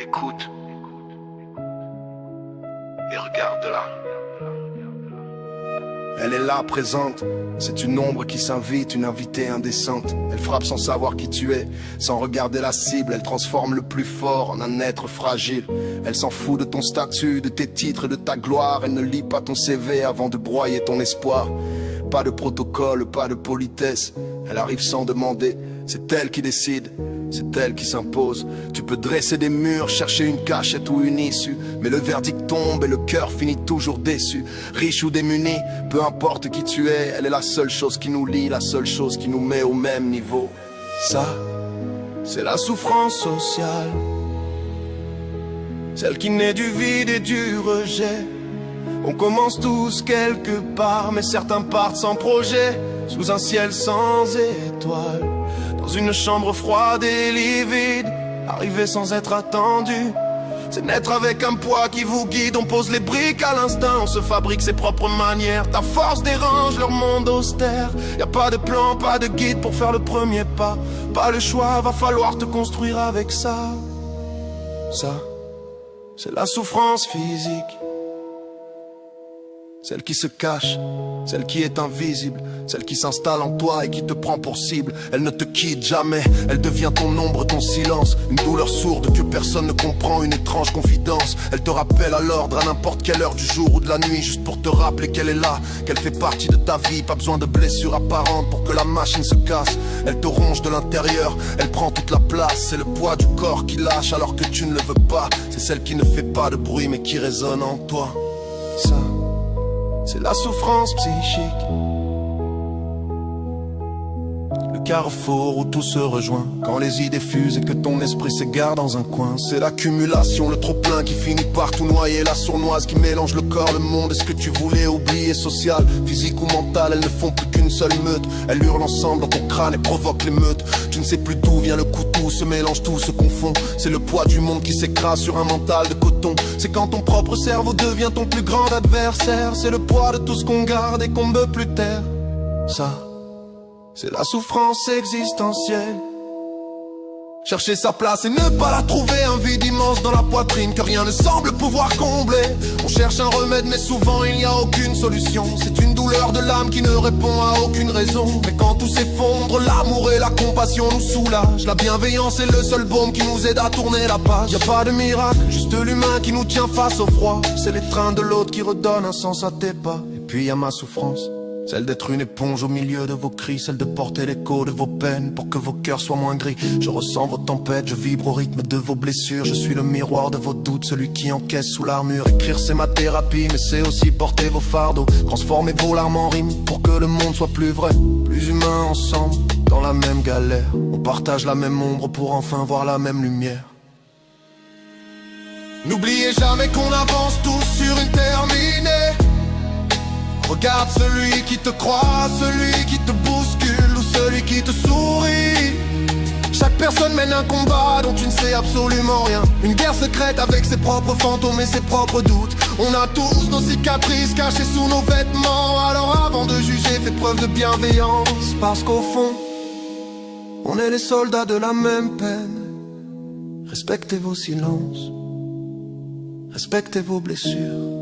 Écoute et regarde-la. Elle est là, présente. C'est une ombre qui s'invite, une invitée indécente. Elle frappe sans savoir qui tu es, sans regarder la cible. Elle transforme le plus fort en un être fragile. Elle s'en fout de ton statut, de tes titres et de ta gloire. Elle ne lit pas ton CV avant de broyer ton espoir. Pas de protocole, pas de politesse. Elle arrive sans demander, c'est elle qui décide. C'est elle qui s'impose. Tu peux dresser des murs, chercher une cachette ou une issue, mais le verdict tombe et le cœur finit toujours déçu. Riche ou démuni, peu importe qui tu es, elle est la seule chose qui nous lie, la seule chose qui nous met au même niveau. Ça, c'est la souffrance sociale, celle qui naît du vide et du rejet. On commence tous quelque part, mais certains partent sans projet, sous un ciel sans étoiles. Dans une chambre froide et livide, arriver sans être attendu, c'est naître avec un poids qui vous guide. On pose les briques à l'instinct, on se fabrique ses propres manières. Ta force dérange leur monde austère. Y a pas de plan, pas de guide pour faire le premier pas. Pas le choix, va falloir te construire avec ça. Ça, c'est la souffrance physique, celle qui se cache, celle qui est invisible, celle qui s'installe en toi et qui te prend pour cible. Elle ne te quitte jamais, elle devient ton ombre, ton silence. Une douleur sourde que personne ne comprend, une étrange confidence. Elle te rappelle à l'ordre à n'importe quelle heure du jour ou de la nuit, juste pour te rappeler qu'elle est là, qu'elle fait partie de ta vie. Pas besoin de blessures apparentes pour que la machine se casse. Elle te ronge de l'intérieur, elle prend toute la place. C'est le poids du corps qui lâche alors que tu ne le veux pas. C'est celle qui ne fait pas de bruit mais qui résonne en toi. Ça, c'est la souffrance psychique, le carrefour où tout se rejoint. Quand les idées fusent et que ton esprit s'égare dans un coin. C'est l'accumulation, le trop-plein qui finit par tout noyer. La sournoise qui mélange le corps, le monde et ce que tu voulais oublier. Social, physique ou mental, elles ne font plus qu'une seule meute. Elles hurlent ensemble dans ton crâne et provoquent l'émeute. Tu ne sais plus d'où vient le coup, tout se mélange, tout se confond. C'est le poids du monde qui s'écrase sur un mental de coton. C'est quand ton propre cerveau devient ton plus grand adversaire. C'est le poids de tout ce qu'on garde et qu'on ne veut plus taire. Ça, c'est la souffrance existentielle. Chercher sa place et ne pas la trouver, un vide immense dans la poitrine que rien ne semble pouvoir combler. On cherche un remède mais souvent il n'y a aucune solution. C'est une douleur de l'âme qui ne répond à aucune raison. Mais quand tout s'effondre, l'amour et la compassion nous soulagent. La bienveillance est le seul baume qui nous aide à tourner la page. Y a pas de miracle, juste l'humain qui nous tient face au froid. C'est l'étreinte de l'autre qui redonne un sens à tes pas. Et puis y a ma souffrance, celle d'être une éponge au milieu de vos cris, celle de porter l'écho de vos peines pour que vos cœurs soient moins gris. Je ressens vos tempêtes, je vibre au rythme de vos blessures. Je suis le miroir de vos doutes, celui qui encaisse sous l'armure. Écrire c'est ma thérapie, mais c'est aussi porter vos fardeaux. Transformer vos larmes en rimes pour que le monde soit plus vrai, plus humain ensemble, dans la même galère. On partage la même ombre pour enfin voir la même lumière. N'oubliez jamais qu'on avance tous sur une terminée. Regarde celui qui te croit, celui qui te bouscule ou celui qui te sourit. Chaque personne mène un combat dont tu ne sais absolument rien. Une guerre secrète avec ses propres fantômes et ses propres doutes. On a tous nos cicatrices cachées sous nos vêtements. Alors avant de juger, fais preuve de bienveillance. Parce qu'au fond, on est les soldats de la même peine. Respectez vos silences, respectez vos blessures.